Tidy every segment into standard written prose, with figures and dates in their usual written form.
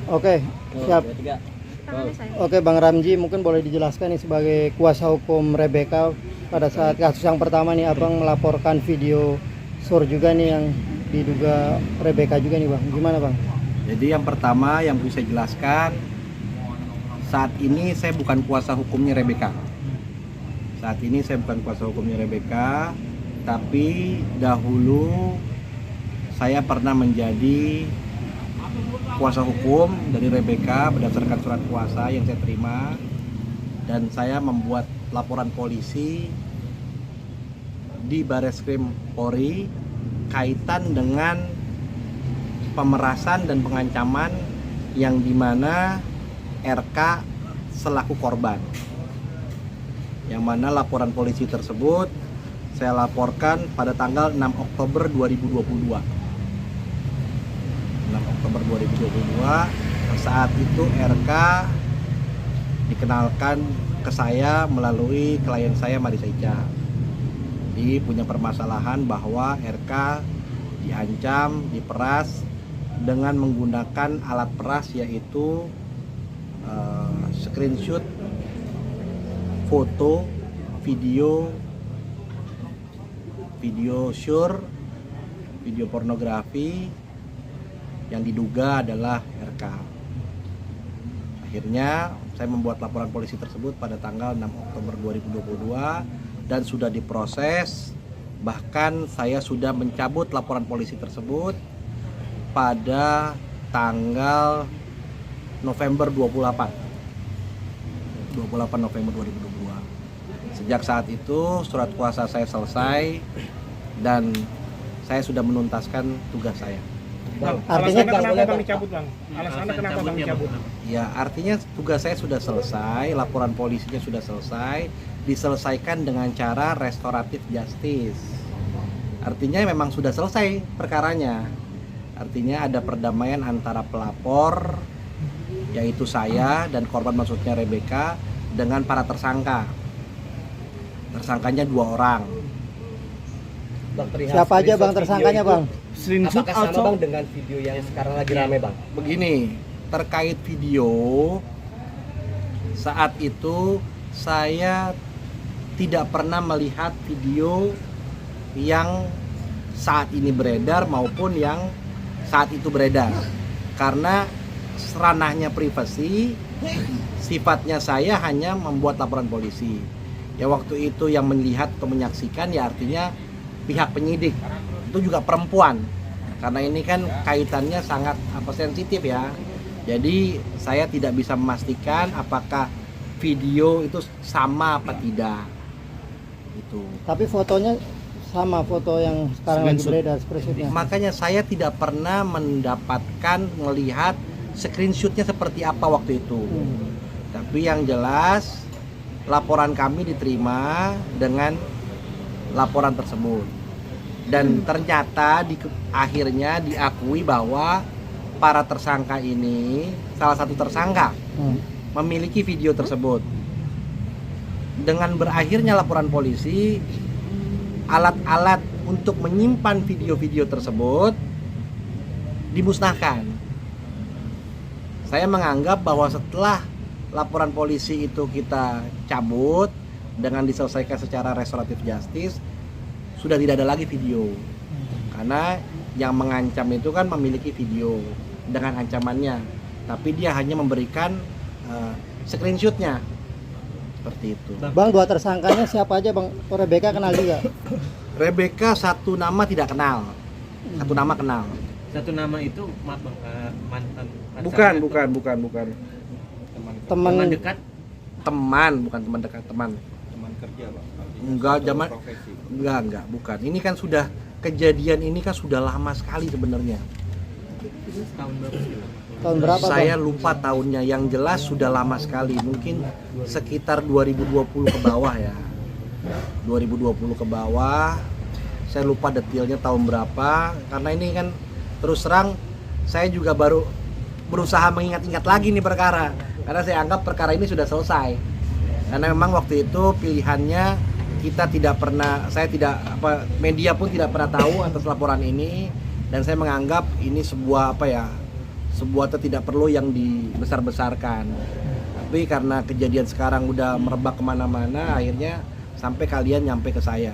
Oke, siap. Oke, Bang Ramji, mungkin boleh dijelaskan nih sebagai kuasa hukum Rebecca, pada saat kasus yang pertama nih Abang melaporkan video sur juga nih yang diduga Rebecca juga nih Bang. Gimana Bang? Jadi yang pertama yang bisa saya jelaskan, saat ini saya bukan kuasa hukumnya Rebecca. Saat ini saya bukan kuasa hukumnya Rebecca, tapi dahulu saya pernah menjadi kuasa hukum dari Rebecca berdasarkan surat kuasa yang saya terima, dan saya membuat laporan polisi di Bareskrim Polri kaitan dengan pemerasan dan pengancaman yang dimana RK selaku korban, yang mana laporan polisi tersebut saya laporkan pada tanggal 6 Oktober 2022. 6 Oktober 2022, saat itu RK dikenalkan ke saya melalui klien saya Marisa Ica. Jadi punya permasalahan bahwa RK diancam, diperas dengan menggunakan alat peras, yaitu screenshot foto, video syur, video pornografi yang diduga adalah RK. Akhirnya saya membuat laporan polisi tersebut pada tanggal 6 Oktober 2022 dan sudah diproses. Bahkan saya sudah mencabut laporan polisi tersebut pada tanggal November 28 November 2022. Sejak saat itu surat kuasa saya selesai dan saya sudah menuntaskan tugas saya. Artinya kenapa Bang dicabut Bang? Alasannya kenapa Bang dicabut? Ya, artinya tugas saya sudah selesai, laporan polisinya sudah selesai, diselesaikan dengan cara restoratif justice. Artinya memang sudah selesai perkaranya. Artinya ada perdamaian antara pelapor, yaitu saya, dan korban, maksudnya Rebecca, dengan para tersangka. Tersangkanya 2 orang. Siapa aja Bang tersangkanya Bang? Apakah sama Bang dengan video yang sekarang lagi rame Bang? Begini, terkait video, saat itu saya tidak pernah melihat video yang saat ini beredar maupun yang saat itu beredar, karena ranahnya privasi, sifatnya saya hanya membuat laporan polisi. Ya waktu itu yang melihat atau menyaksikan ya artinya pihak penyidik, itu juga perempuan, karena ini kan kaitannya sangat sensitif ya. Jadi saya tidak bisa memastikan apakah video itu sama apa tidak itu. Tapi fotonya sama foto yang sekarang lagi beredar screenshotnya. Makanya saya tidak pernah mendapatkan melihat screenshotnya seperti apa waktu itu. Tapi yang jelas laporan kami diterima dengan laporan tersebut. Dan ternyata akhirnya diakui bahwa para tersangka ini, salah satu tersangka memiliki video tersebut. Dengan berakhirnya laporan polisi, alat-alat untuk menyimpan video-video tersebut dimusnahkan. Saya menganggap bahwa setelah laporan polisi itu kita cabut dengan diselesaikan secara restoratif justice, sudah tidak ada lagi video, karena yang mengancam itu kan memiliki video dengan ancamannya, tapi dia hanya memberikan screenshotnya seperti itu. Bang, 2 tersangkanya siapa aja Bang? Rebecca kenal juga? Rebecca satu nama tidak kenal, satu nama kenal. Satu nama itu maaf Bang, mantan Bukan. Teman dekat, Bukan teman dekat, teman Kerja Bang. enggak, bukan. Ini kan sudah kejadian ini kan sudah lama sekali sebenarnya. tahun berapa Saya Bang? lupa tahunnya, yang jelas sudah lama sekali, mungkin sekitar 2020 ke bawah ya. 2020 ke bawah. Saya lupa detailnya tahun berapa, karena ini kan terus terang saya juga baru berusaha mengingat-ingat lagi nih perkara, karena saya anggap perkara ini sudah selesai. Karena memang waktu itu pilihannya kita tidak pernah, media pun tidak pernah tahu atas laporan ini, dan saya menganggap ini sebuah sebuah tidak perlu yang dibesar-besarkan. Tapi karena kejadian sekarang udah merebak kemana-mana, akhirnya sampai kalian nyampe ke saya.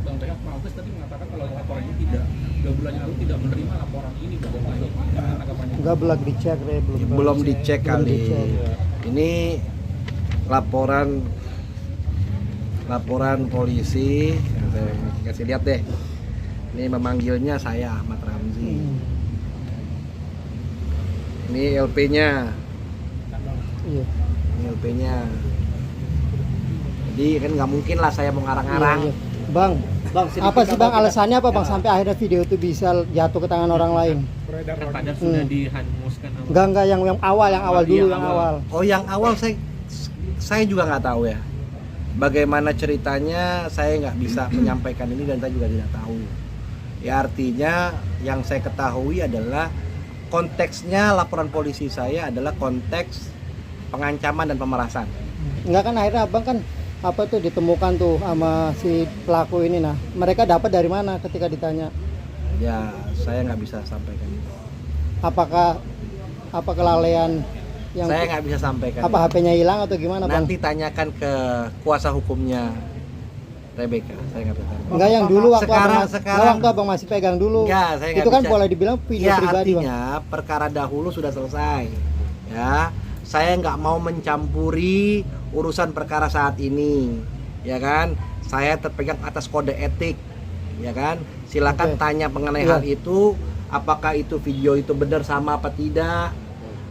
Bang, pihak Mabes tadi mengatakan kalau laporan ini tidak 2 bulan yang lalu tidak menerima laporan ini, Bang. Gimana tanggapannya? Enggak belum dicek deh, Belum dicek belum kali. dicek. Ini laporan polisi. Saya kasih lihat deh. Ini memanggilnya saya Ahmad Ramzi. Ini LP-nya. Iya. Ini LP-nya. Jadi kan nggak mungkin lah saya mau ngarang-ngarang. Iya, iya. Bang, apa sih bang alasannya apa bang sampai akhirnya video itu bisa jatuh ke tangan orang lain? Beredar Padahal sudah dihanguskan. Enggak yang awal dulu Iya, yang awal. Oh, yang awal saya juga nggak tahu ya. Bagaimana ceritanya saya nggak bisa menyampaikan ini dan saya juga tidak tahu. Ya artinya yang saya ketahui adalah konteksnya laporan polisi saya adalah konteks pengancaman dan pemerasan. Enggak kan akhirnya abang kan apa tuh ditemukan tuh sama si pelaku ini, nah mereka dapat dari mana ketika ditanya? Ya saya nggak bisa sampaikan itu. Apakah apa kelalaian yang Saya nggak bisa sampaikan. apa HP-nya hilang atau gimana bang? Nanti tanyakan ke kuasa hukumnya Rebecca. Saya nggak bisa. Enggak yang dulu waktu Sekarang- abang, sekarang- enggak, waktu abang masih pegang dulu. Enggak, saya nggak Itu kan bisa. boleh dibilang video Ya pribadi bang. artinya perkara dahulu sudah selesai. Ya, saya nggak mau mencampuri urusan perkara saat ini, ya kan? Saya terpegang atas kode etik, ya kan? Silakan Oke. tanya mengenai Iya. hal itu, apakah itu video itu benar sama apa tidak?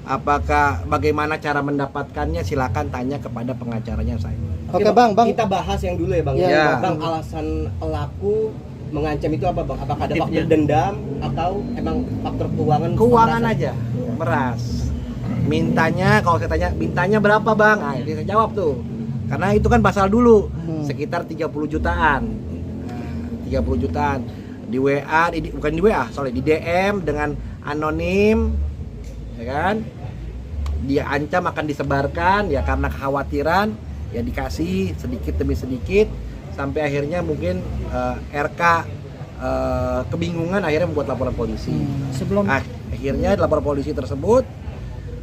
Apakah bagaimana cara mendapatkannya? Silakan tanya kepada pengacaranya saya. Oke bang, Kita bahas yang dulu ya bang. Iya, iya. Bang, alasan pelaku mengancam itu apa bang? Apakah ada faktor Motifnya. dendam atau emang faktor keuangan? Keuangan pemerasan? aja, meras. Mintanya, kalau saya tanya, mintanya berapa bang? Nah, ini saya jawab tuh. Karena itu kan pasal dulu, sekitar 30 jutaan. Nah, 30 jutaan. Di WA, bukan di WA, sorry, di DM dengan anonim, ya kan? Dia ancam akan disebarkan, ya karena kekhawatiran, ya dikasih sedikit demi sedikit, sampai akhirnya mungkin RK kebingungan akhirnya membuat laporan polisi. Akhirnya laporan polisi tersebut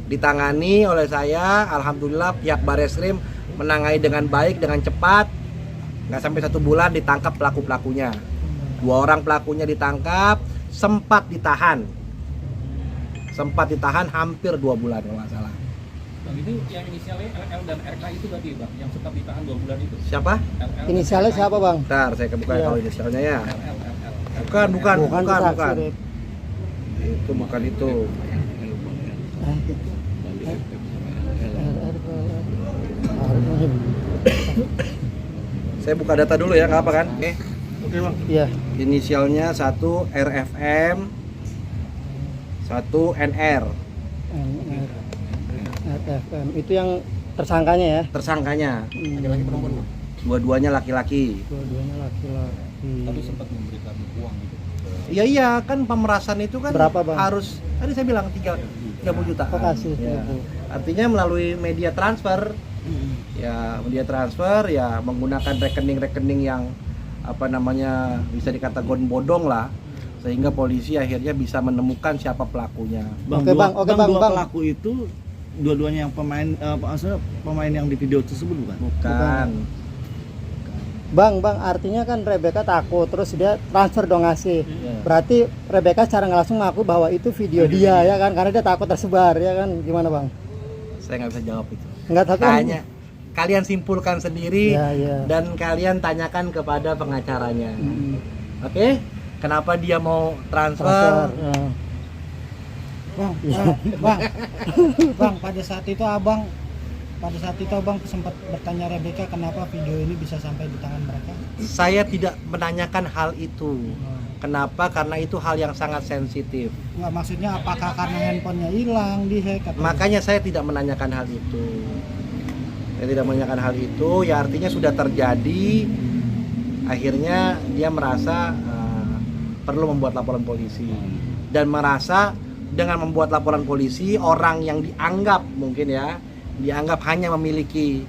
ditangani oleh saya. Alhamdulillah pihak Bareskrim menangani dengan baik, dengan cepat. Nggak sampai 1 bulan ditangkap pelaku-pelakunya. 2 orang pelakunya ditangkap, sempat ditahan hampir 2 bulan kalau nggak salah. Bang, itu yang inisialnya LL dan RK itu tadi bang, yang sempat ditahan 2 bulan itu. Siapa? LL, Inisialnya RK siapa bang? Bentar, saya kebuka Iya. kalau inisialnya ya. LL. Bukan. saksi, Rip. Itu bukan itu. Saya buka data dulu ya, nggak apa kan? Oke. Oke bang. Iya. Inisialnya 1 RFM, 1 NR. RFM itu yang tersangkanya ya? Tersangkanya, Laki-laki perempuan bang. dua-duanya laki-laki. Dua-duanya laki-laki. Tapi sempat memberikan uang gitu. Iya kan pemerasan itu kan Berapa, Bang? harus, tadi saya bilang 30 juta. Oh, kasih. Ya. Artinya melalui media transfer. Ya, media transfer ya menggunakan rekening-rekening yang apa namanya bisa dikatakan bodong lah, sehingga polisi akhirnya bisa menemukan siapa pelakunya. Oke, Bang. Oke, Bang. Dua Bang. pelaku itu dua-duanya yang maksudnya pemain yang di video tersebut bukan? Bukan. Bang, artinya kan Rebecca takut, terus dia transfer dong ngasih. Berarti Rebecca secara nggak langsung ngaku bahwa itu video dia ya kan, karena dia takut tersebar ya kan, gimana Bang? Saya nggak bisa jawab itu. Nggak takut? Tanya, kalian simpulkan sendiri Ya. dan kalian tanyakan kepada pengacaranya. Oke? Kenapa dia mau transfer? Bang, pada saat itu abang sempat bertanya Rebecca kenapa video ini bisa sampai di tangan mereka? Saya tidak menanyakan hal itu. Kenapa? Karena itu hal yang sangat sensitif. Nggak, maksudnya apakah karena handphonenya hilang, dihack atau Makanya saya tidak menanyakan hal itu. Saya tidak menanyakan hal itu. Ya artinya sudah terjadi. Akhirnya dia merasa perlu membuat laporan polisi dan merasa dengan membuat laporan polisi orang yang dianggap mungkin ya dianggap hanya memiliki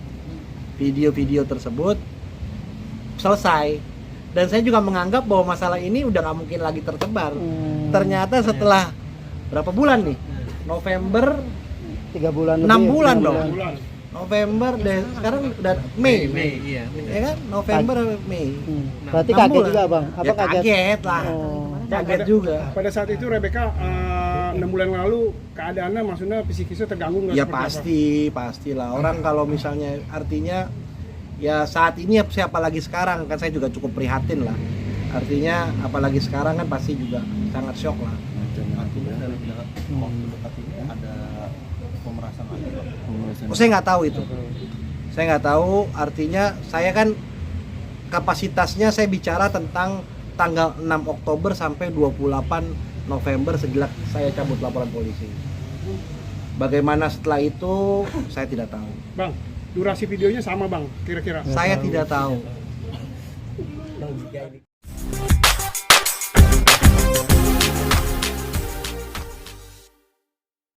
video-video tersebut selesai. Dan saya juga menganggap bahwa masalah ini udah nggak mungkin lagi tersebar. Ternyata setelah berapa bulan nih November 3 bulan 6 lebih, bulan 6 dong. Bulan. November deh, sekarang udah Mei. iya. Ya kan? November Mei. Berarti 6 kaget bulan. juga bang? Apa Ya, kaget lah. Oh. Kaget juga. Pada saat itu Rebecca 6 bulan lalu keadaannya maksudnya psikisnya terganggu nggak? Ya seperti pastilah. Orang kalau misalnya artinya ya saat ini siapa lagi sekarang kan saya juga cukup prihatin lah. Artinya apalagi sekarang kan pasti juga sangat shock lah. Artinya dalam waktu dekat ini ada pemerasan lagi, Pak. Oh, saya nggak tahu itu. Saya nggak tahu. Artinya saya kan kapasitasnya saya bicara tentang tanggal 6 Oktober sampai 28 November sejelas saya cabut laporan polisi. Bagaimana setelah itu saya tidak tahu. Bang, durasi videonya sama bang, kira-kira? Saya tidak tahu. Bang, jika ini